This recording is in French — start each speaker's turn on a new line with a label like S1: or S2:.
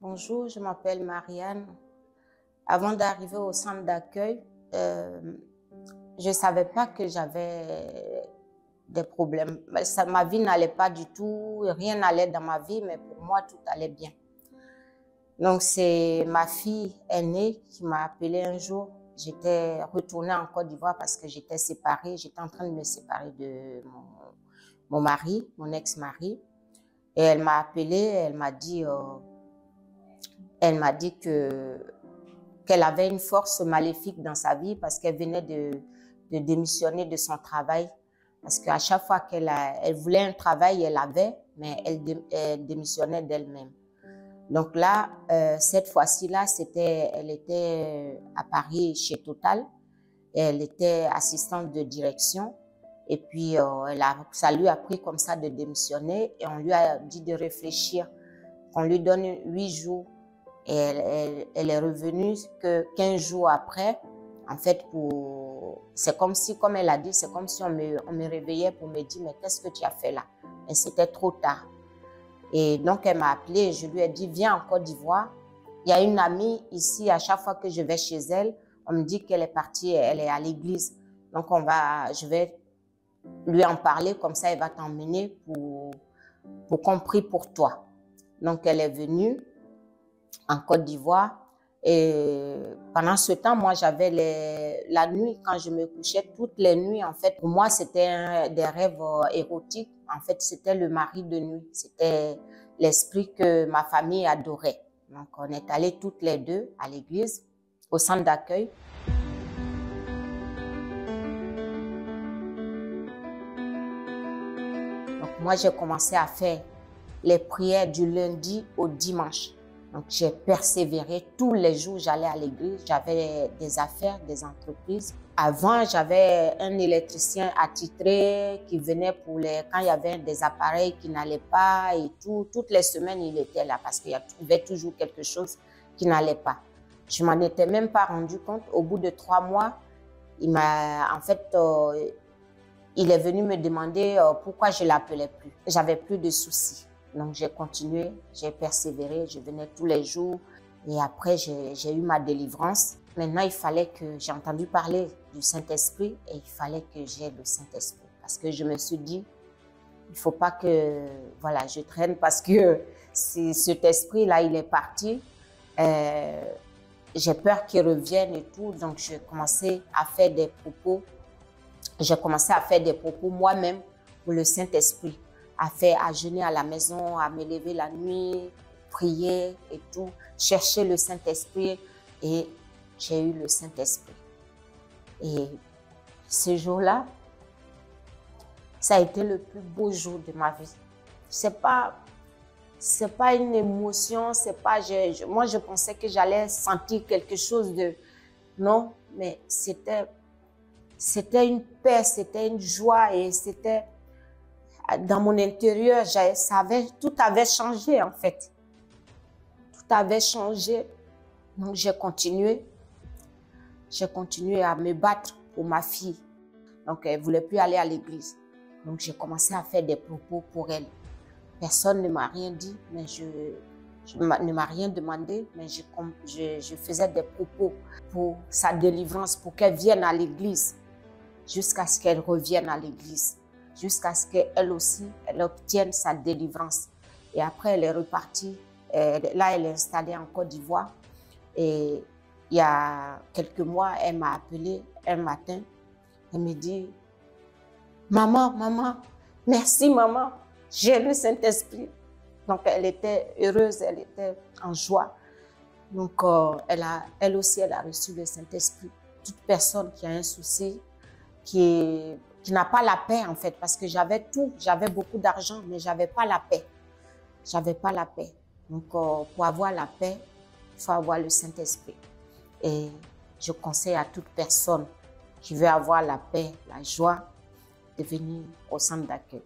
S1: Bonjour, je m'appelle Marianne. Avant d'arriver au centre d'accueil, je ne savais pas que j'avais des problèmes. Ma vie n'allait pas du tout, rien n'allait dans ma vie, mais pour moi, tout allait bien. Donc, c'est ma fille aînée qui m'a appelée un jour. J'étais retournée en Côte d'Ivoire parce que j'étais séparée. J'étais en train de me séparer de mon mari, mon ex-mari. Et elle m'a appelée, elle m'a dit qu'elle avait une force maléfique dans sa vie parce qu'elle venait de démissionner de son travail. Parce qu'à chaque fois qu'elle voulait un travail, elle avait, mais elle démissionnait d'elle-même. Donc là, cette fois-ci-là, elle était à Paris chez Total. Elle était assistante de direction. Et puis, ça lui a pris comme ça de démissionner et on lui a dit de réfléchir. On lui donne 8 jours. Et elle est revenue que 15 jours après. En fait, c'est comme si, comme elle a dit, c'est comme si on me réveillait pour me dire, mais qu'est-ce que tu as fait là? Et c'était trop tard. Et donc, elle m'a appelée et je lui ai dit, viens en Côte d'Ivoire. Il y a une amie ici, à chaque fois que je vais chez elle, on me dit qu'elle est partie, elle est à l'église. Donc, je vais lui en parler, comme ça, elle va t'emmener pour qu'on prie pour toi. Donc, elle est venue en Côte d'Ivoire. Et pendant ce temps, moi, j'avais la nuit, quand je me couchais, toutes les nuits, en fait, pour moi, c'était des rêves érotiques. En fait, c'était le mari de nuit. C'était l'esprit que ma famille adorait. Donc, on est allés toutes les deux à l'église, au centre d'accueil. Donc, moi, j'ai commencé à faire les prières du lundi au dimanche. Donc, j'ai persévéré. Tous les jours, j'allais à l'église. J'avais des affaires, des entreprises. Avant, j'avais un électricien attitré qui venait quand il y avait des appareils qui n'allaient pas et tout. Toutes les semaines, il était là parce qu'il y avait toujours quelque chose qui n'allait pas. Je m'en étais même pas rendu compte. Au bout de 3 mois, il est venu me demander pourquoi je l'appelais plus. J'avais plus de soucis. Donc, j'ai continué, j'ai persévéré, je venais tous les jours. Et après, j'ai eu ma délivrance. Maintenant, j'ai entendu parler du Saint-Esprit et il fallait que j'aie le Saint-Esprit. Parce que je me suis dit, il ne faut pas que je traîne parce que cet esprit-là, il est parti. J'ai peur qu'il revienne et tout. Donc, j'ai commencé à faire des propos. J'ai commencé à faire des propos moi-même pour le Saint-Esprit. À jeûner à la maison, à me lever la nuit, prier et tout, chercher le Saint-Esprit et j'ai eu le Saint-Esprit. Et ce jour-là, ça a été le plus beau jour de ma vie. C'est pas une émotion, moi je pensais que j'allais sentir quelque chose de... Non, mais c'était une paix, c'était une joie et c'était... Dans mon intérieur, tout avait changé en fait. Tout avait changé. Donc j'ai continué à me battre pour ma fille. Donc elle ne voulait plus aller à l'église. Donc j'ai commencé à faire des propos pour elle. Personne ne m'a rien dit, mais ne m'a rien demandé, mais je faisais des propos pour sa délivrance, pour qu'elle vienne à l'église, jusqu'à ce qu'elle revienne à l'église. Jusqu'à ce qu'elle aussi, elle obtienne sa délivrance. Et après, elle est repartie. Là, elle est installée en Côte d'Ivoire. Et il y a quelques mois, elle m'a appelée un matin. Elle me dit, maman, merci maman, j'ai le Saint-Esprit. Donc, elle était heureuse, elle était en joie. Donc, elle aussi, elle a reçu le Saint-Esprit. Toute personne qui a un souci, qui n'a pas la paix en fait, parce que j'avais tout, j'avais beaucoup d'argent, mais j'avais pas la paix. J'avais pas la paix. Donc, pour avoir la paix, il faut avoir le Saint-Esprit. Et je conseille à toute personne qui veut avoir la paix, la joie, de venir au centre d'accueil.